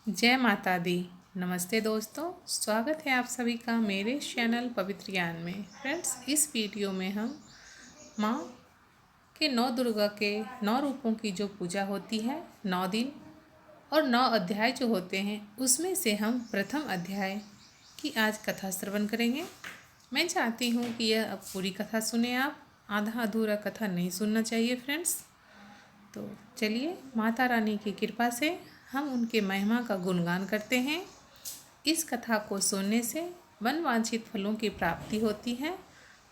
जय माता दी। नमस्ते दोस्तों, स्वागत है आप सभी का मेरे चैनल पवित्र ज्ञान में। फ्रेंड्स, इस वीडियो में हम माँ के 9 दुर्गा के 9 रूपों की जो पूजा होती है, 9 दिन और 9 अध्याय जो होते हैं, उसमें से हम प्रथम अध्याय की आज कथा श्रवण करेंगे। मैं चाहती हूँ कि यह अब पूरी कथा सुने आप, आधा अधूरा कथा नहीं सुनना चाहिए फ्रेंड्स। तो चलिए, माता रानी की कृपा से हम उनके महिमा का गुणगान करते हैं। इस कथा को सुनने से मनवांछित फलों की प्राप्ति होती है।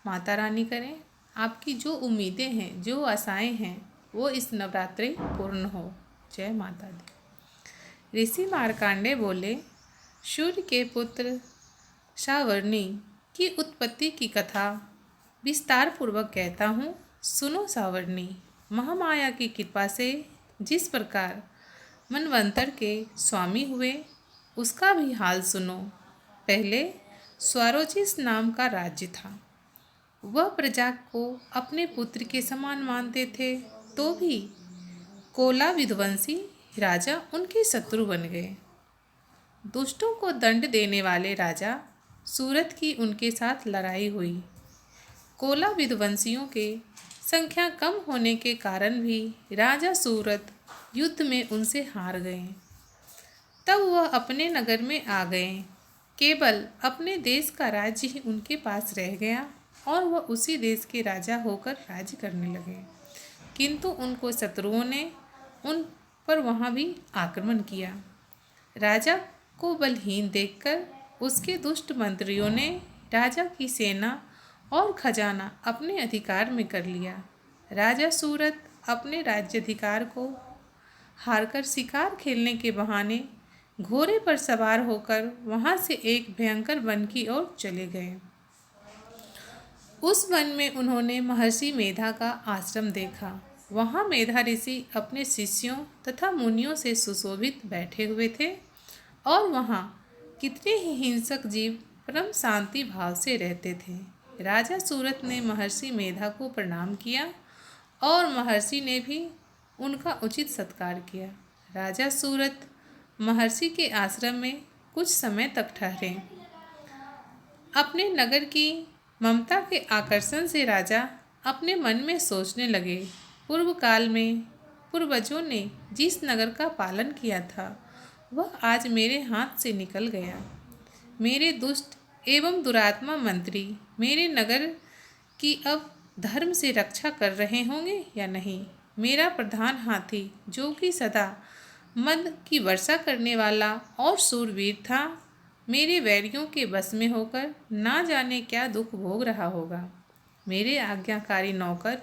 माता रानी करें आपकी जो उम्मीदें हैं, जो आशाएं हैं, वो इस नवरात्रि पूर्ण हो। जय माता दी। ऋषि मार्कंडेय बोले, सूर्य के पुत्र सावर्णी की उत्पत्ति की कथा विस्तार पूर्वक कहता हूँ। सुनो सावर्णी, महामाया की कृपा से जिस प्रकार मनवंतर के स्वामी हुए, उसका भी हाल सुनो। पहले स्वरोचिस नाम का राज्य था। वह प्रजा को अपने पुत्र के समान मानते थे, तो भी कोला विध्वंसी राजा उनके शत्रु बन गए। दुष्टों को दंड देने वाले राजा सूरत की उनके साथ लड़ाई हुई। कोला विध्वंसियों के संख्या कम होने के कारण भी राजा सूरत युद्ध में उनसे हार गए। तब वह अपने नगर में आ गए। केवल अपने देश का राज्य ही उनके पास रह गया और वह उसी देश के राजा होकर राज्य करने लगे। किंतु उनको शत्रुओं ने उन पर वहाँ भी आक्रमण किया। राजा को बलहीन देखकर उसके दुष्ट मंत्रियों ने राजा की सेना और खजाना अपने अधिकार में कर लिया। राजा सूरत अपने राज्याधिकार को हारकर शिकार खेलने के बहाने घोड़े पर सवार होकर वहां से एक भयंकर वन की ओर चले गए। उस वन में उन्होंने महर्षि मेधा का आश्रम देखा। वहां मेधा ऋषि अपने शिष्यों तथा मुनियों से सुशोभित बैठे हुए थे और वहां कितने ही हिंसक जीव परम शांति भाव से रहते थे। राजा सूरत ने महर्षि मेधा को प्रणाम किया और महर्षि ने भी उनका उचित सत्कार किया। राजा सूरत महर्षि के आश्रम में कुछ समय तक ठहरे। अपने नगर की ममता के आकर्षण से राजा अपने मन में सोचने लगे, पूर्व काल में पूर्वजों ने जिस नगर का पालन किया था, वह आज मेरे हाथ से निकल गया। मेरे दुष्ट एवं दुरात्मा मंत्री मेरे नगर की अब धर्म से रक्षा कर रहे होंगे या नहीं। मेरा प्रधान हाथी, जो कि सदा मद की वर्षा करने वाला और शूरवीर था, मेरे वैरियों के बस में होकर ना जाने क्या दुख भोग रहा होगा। मेरे आज्ञाकारी नौकर,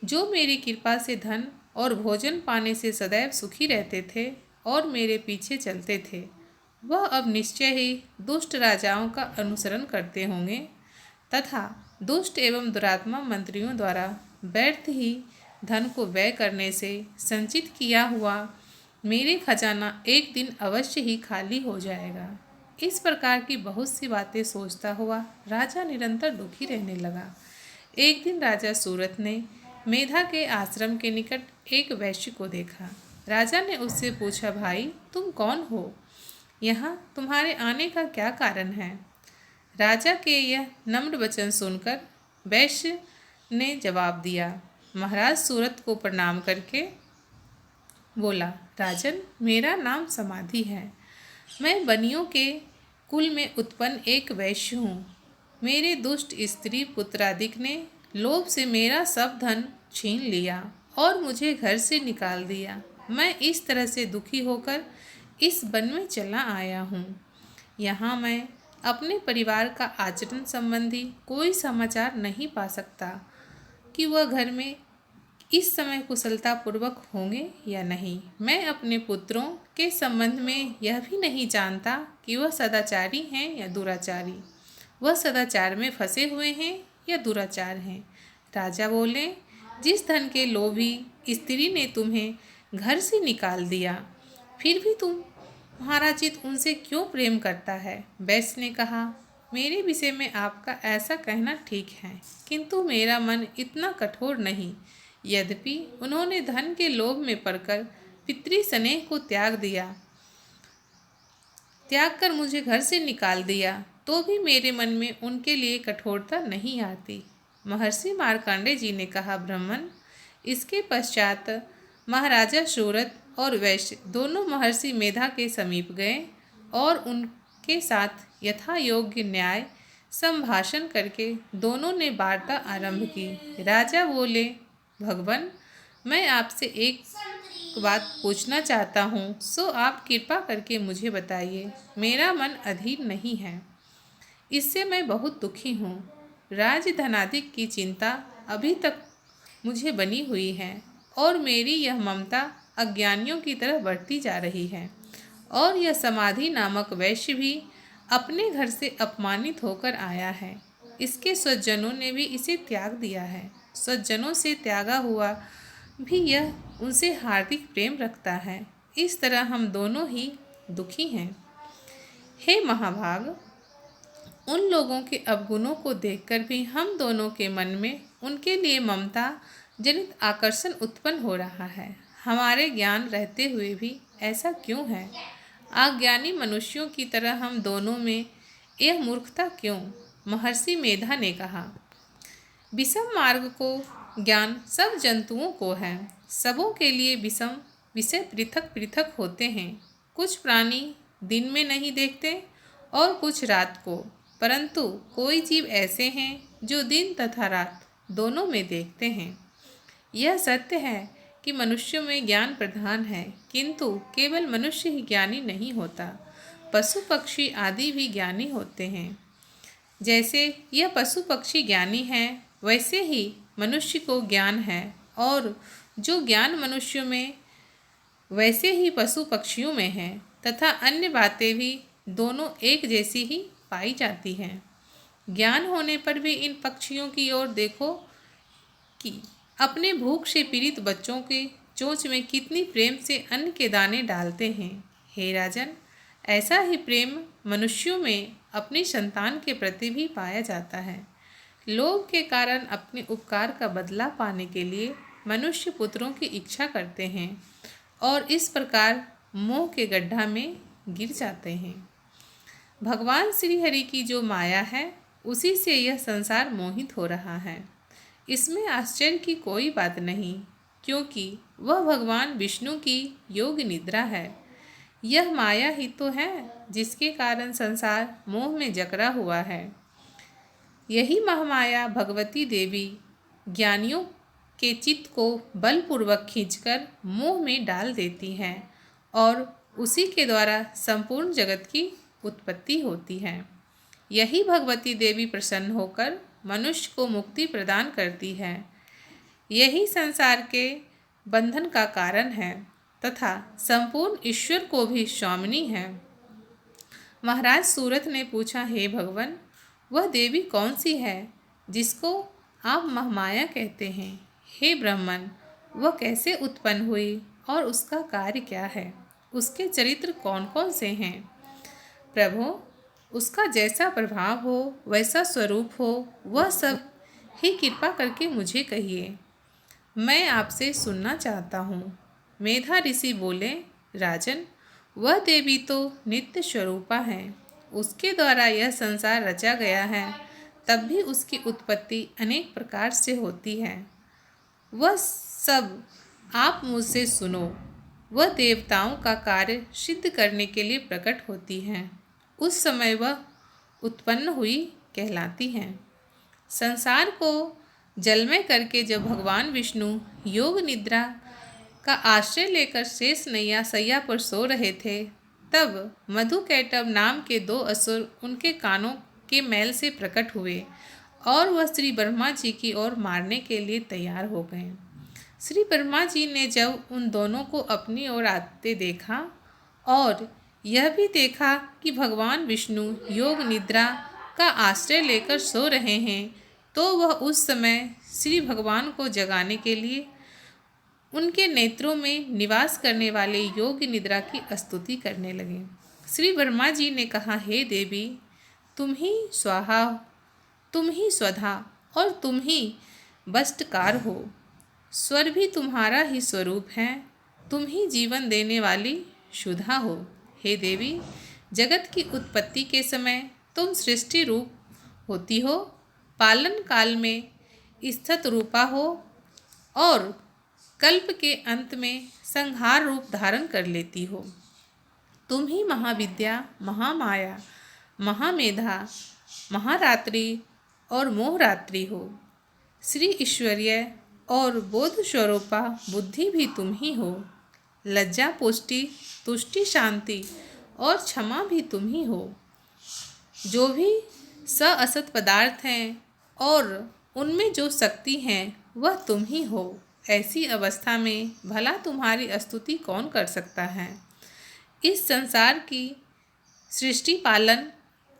जो मेरी कृपा से धन और भोजन पाने से सदैव सुखी रहते थे और मेरे पीछे चलते थे, वह अब निश्चय ही दुष्ट राजाओं का अनुसरण करते होंगे तथा दुष्ट एवं दुरात्मा मंत्रियों द्वारा व्यर्थ ही धन को व्यय करने से संचित किया हुआ मेरे खजाना एक दिन अवश्य ही खाली हो जाएगा। इस प्रकार की बहुत सी बातें सोचता हुआ राजा निरंतर दुखी रहने लगा। एक दिन राजा सूरत ने मेधा के आश्रम के निकट एक वैश्य को देखा। राजा ने उससे पूछा, भाई तुम कौन हो? यहाँ तुम्हारे आने का क्या कारण है? राजा के यह नम्र वचन सुनकर वैश्य ने जवाब दिया। महाराज सूरत को प्रणाम करके बोला, राजन, मेरा नाम समाधि है। मैं बनियों के कुल में उत्पन्न एक वैश्य हूँ। मेरे दुष्ट स्त्री पुत्रादिक ने लोभ से मेरा सब धन छीन लिया और मुझे घर से निकाल दिया। मैं इस तरह से दुखी होकर इस वन में चला आया हूँ। यहाँ मैं अपने परिवार का आचरण संबंधी कोई समाचार नहीं पा सकता कि वह घर में इस समय कुशलता पूर्वक होंगे या नहीं। मैं अपने पुत्रों के संबंध में यह भी नहीं जानता कि वह सदाचारी हैं या दुराचारी, वह सदाचार में फंसे हुए हैं या दुराचार हैं। राजा बोले, जिस धन के लोभी स्त्री ने तुम्हें घर से निकाल दिया, फिर भी तुम्हारा चित्त उनसे क्यों प्रेम करता है? वैश्य ने कहा, मेरे विषय में आपका ऐसा कहना ठीक है, किंतु मेरा मन इतना कठोर नहीं। यद्यपि उन्होंने धन के लोभ में पड़कर पितृ स्नेह को त्याग दिया, त्याग कर मुझे घर से निकाल दिया, तो भी मेरे मन में उनके लिए कठोरता नहीं आती। महर्षि मार्कंडेय जी ने कहा, ब्राह्मण। इसके पश्चात महाराजा शूरत और वैश्य दोनों महर्षि मेधा के समीप गए और उनके साथ यथा योग्य न्याय संभाषण करके दोनों ने वार्ता आरंभ की। राजा बोले, भगवान, मैं आपसे एक बात पूछना चाहता हूँ, सो आप कृपा करके मुझे बताइए। मेरा मन अधीर नहीं है, इससे मैं बहुत दुखी हूँ। राज धनाधिक की चिंता अभी तक मुझे बनी हुई है और मेरी यह ममता अज्ञानियों की तरह बढ़ती जा रही है। और यह समाधि नामक वैश्य भी अपने घर से अपमानित होकर आया है। इसके स्वजनों ने भी इसे त्याग दिया है। स्वजनों से त्यागा हुआ भी यह उनसे हार्दिक प्रेम रखता है। इस तरह हम दोनों ही दुखी हैं। हे महाभाग, उन लोगों के अवगुणों को देखकर भी हम दोनों के मन में उनके लिए ममता जनित आकर्षण उत्पन्न हो रहा है। हमारे ज्ञान रहते हुए भी ऐसा क्यों है? अज्ञानी मनुष्यों की तरह हम दोनों में यह मूर्खता क्यों? महर्षि मेधा ने कहा, विषम मार्ग को ज्ञान सब जंतुओं को है। सबों के लिए विषम विषय पृथक पृथक होते हैं। कुछ प्राणी दिन में नहीं देखते और कुछ रात को, परंतु कोई जीव ऐसे हैं जो दिन तथा रात दोनों में देखते हैं। यह सत्य है कि मनुष्यों में ज्ञान प्रधान है, किंतु केवल मनुष्य ही ज्ञानी नहीं होता। पशु पक्षी आदि भी ज्ञानी होते हैं। जैसे यह पशु पक्षी ज्ञानी हैं, वैसे ही मनुष्य को ज्ञान है, और जो ज्ञान मनुष्यों में वैसे ही पशु पक्षियों में है, तथा अन्य बातें भी दोनों एक जैसी ही पाई जाती हैं। ज्ञान होने पर भी इन पक्षियों की ओर देखो कि अपने भूख से पीड़ित बच्चों के चोंच में कितनी प्रेम से अन्न के दाने डालते हैं। हे राजन, ऐसा ही प्रेम मनुष्यों में अपनी संतान के प्रति भी पाया जाता है। लोभ के कारण अपने उपकार का बदला पाने के लिए मनुष्य पुत्रों की इच्छा करते हैं और इस प्रकार मोह के गड्ढा में गिर जाते हैं। भगवान श्री हरि की जो माया है, उसी से यह संसार मोहित हो रहा है। इसमें आश्चर्य की कोई बात नहीं, क्योंकि वह भगवान विष्णु की योग निद्रा है। यह माया ही तो है जिसके कारण संसार मोह में जकड़ा हुआ है। यही महामाया भगवती देवी ज्ञानियों के चित्त को बलपूर्वक खींचकर मोह में डाल देती हैं और उसी के द्वारा संपूर्ण जगत की उत्पत्ति होती है। यही भगवती देवी प्रसन्न होकर मनुष्य को मुक्ति प्रदान करती है। यही संसार के बंधन का कारण है तथा संपूर्ण ईश्वर को भी स्वामिनी है। महाराज सूरत ने पूछा, हे भगवान, वह देवी कौन सी है जिसको आप महामाया कहते हैं? हे ब्राह्मण, वह कैसे उत्पन्न हुई और उसका कार्य क्या है? उसके चरित्र कौन कौन से हैं? प्रभु, उसका जैसा प्रभाव हो, वैसा स्वरूप हो, वह सब ही कृपा करके मुझे कहिए। मैं आपसे सुनना चाहता हूँ। मेधा ऋषि बोले, राजन, वह देवी तो नित्य स्वरूपा है। उसके द्वारा यह संसार रचा गया है, तब भी उसकी उत्पत्ति अनेक प्रकार से होती है। वह सब आप मुझसे सुनो। वह देवताओं का कार्य सिद्ध करने के लिए प्रकट होती हैं। उस समय वह उत्पन्न हुई कहलाती हैं। संसार को जलमय करके जब भगवान विष्णु योग निद्रा का आश्रय लेकर शेष नैया सैया पर सो रहे थे, तब मधुकैटभ नाम के 2 असुर उनके कानों के मैल से प्रकट हुए और वह श्री ब्रह्मा जी की ओर मारने के लिए तैयार हो गए। श्री ब्रह्मा जी ने जब उन दोनों को अपनी ओर आते देखा और यह भी देखा कि भगवान विष्णु योग निद्रा का आश्रय लेकर सो रहे हैं, तो वह उस समय श्री भगवान को जगाने के लिए उनके नेत्रों में निवास करने वाले योग निद्रा की स्तुति करने लगे। श्री ब्रह्मा जी ने कहा, हे देवी, तुम ही स्वाहा, तुम ही स्वधा और तुम ही वष्टकार हो। स्वर भी तुम्हारा ही स्वरूप है। तुम ही जीवन देने वाली शुद्धा हो। हे देवी, जगत की उत्पत्ति के समय तुम सृष्टि रूप होती हो, पालन काल में स्थित रूपा हो और कल्प के अंत में संहार रूप धारण कर लेती हो। तुम ही महाविद्या, महामाया, महामेधा, महारात्रि और मोहरात्रि हो। श्री ईश्वरीय और बोध स्वरूपा बुद्धि भी तुम ही हो। लज्जा, पुष्टि, तुष्टि, शांति और क्षमा भी तुम ही हो। जो भी असत पदार्थ हैं और उनमें जो शक्ति है वह तुम ही हो। ऐसी अवस्था में भला तुम्हारी स्तुति कौन कर सकता है। इस संसार की सृष्टि, पालन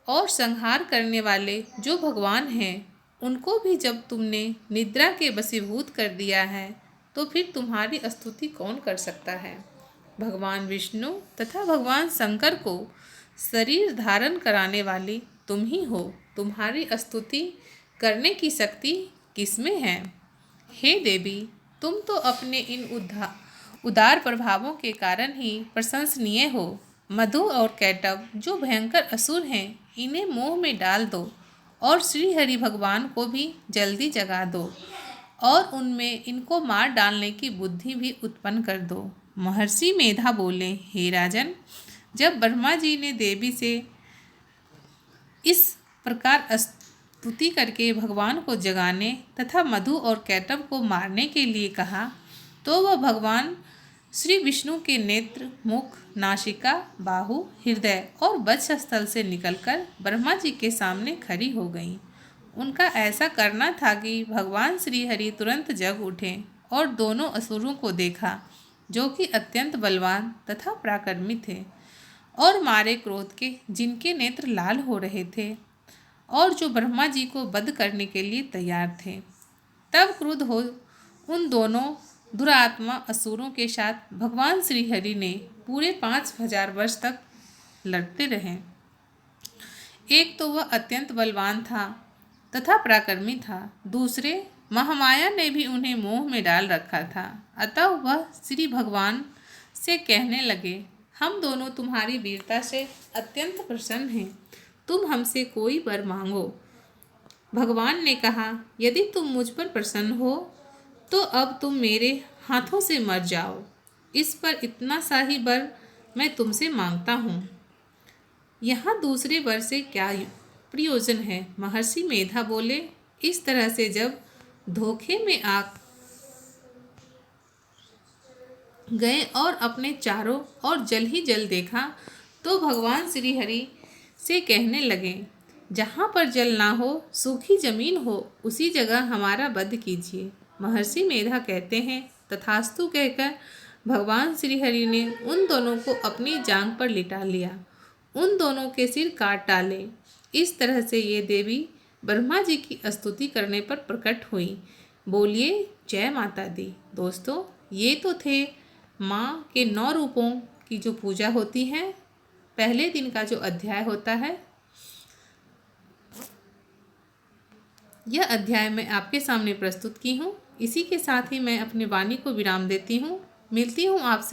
और संहार करने वाले जो भगवान हैं, उनको भी जब तुमने निद्रा के वशीभूत कर दिया है तो फिर तुम्हारी स्तुति कौन कर सकता है। भगवान विष्णु तथा भगवान शंकर को शरीर धारण कराने वाली तुम ही हो। तुम्हारी स्तुति करने की शक्ति किसमें है। हे देवी, तुम तो अपने इन उदार प्रभावों के कारण ही प्रशंसनीय हो। मधु और कैटव जो भयंकर असुर हैं, इन्हें मोह में डाल दो और श्री हरि भगवान को भी जल्दी जगा दो और उनमें इनको मार डालने की बुद्धि भी उत्पन्न कर दो। महर्षि मेधा बोले, हे राजन, जब ब्रह्मा जी ने देवी से इस प्रकार स्तुति करके भगवान को जगाने तथा मधु और कैटव को मारने के लिए कहा, तो वह भगवान श्री विष्णु के नेत्र, मुख, नासिका, बाहु, हृदय और वक्षस्थल से निकलकर ब्रह्मा जी के सामने खड़ी हो गईं। उनका ऐसा करना था कि भगवान श्री हरि तुरंत जग उठे और दोनों असुरों को देखा, जो कि अत्यंत बलवान तथा पराक्रमी थे और मारे क्रोध के, जिनके नेत्र लाल हो रहे थे और जो ब्रह्मा जी को वध करने के लिए तैयार थे। तब क्रुद्ध हो उन दोनों दुरात्मा असुरों के साथ भगवान श्री हरि ने पूरे 5000 वर्ष तक लड़ते रहे। एक तो वह अत्यंत बलवान था तथा पराक्रमी था, दूसरे महामाया ने भी उन्हें मोह में डाल रखा था। अतः वह श्री भगवान से कहने लगे, हम दोनों तुम्हारी वीरता से अत्यंत प्रसन्न हैं, तुम हमसे कोई वर मांगो। भगवान ने कहा, यदि तुम मुझ पर प्रसन्न हो तो अब तुम मेरे हाथों से मर जाओ। इस पर इतना सा ही वर मैं तुमसे मांगता हूँ। यहाँ दूसरे वर से क्या प्रयोजन है। महर्षि मेधा बोले, इस तरह से जब धोखे में आ गए और अपने चारों ओर जल ही जल देखा तो भगवान श्री हरि से कहने लगे, जहाँ पर जल ना हो, सूखी जमीन हो, उसी जगह हमारा वध कीजिए। महर्षि मेधा कहते हैं, तथास्तु कहकर भगवान श्री हरि ने उन दोनों को अपनी जांघ पर लिटा लिया, उन दोनों के सिर काट डाले। इस तरह से ये देवी ब्रह्मा जी की स्तुति करने पर प्रकट हुई। बोलिए जय माता दी। दोस्तों, ये तो थे माँ के 9 रूपों की जो पूजा होती है, पहले दिन का जो अध्याय होता है, यह अध्याय मैं आपके सामने प्रस्तुत की हूँ। इसी के साथ ही मैं अपनी वाणी को विराम देती हूँ। मिलती हूँ आपसे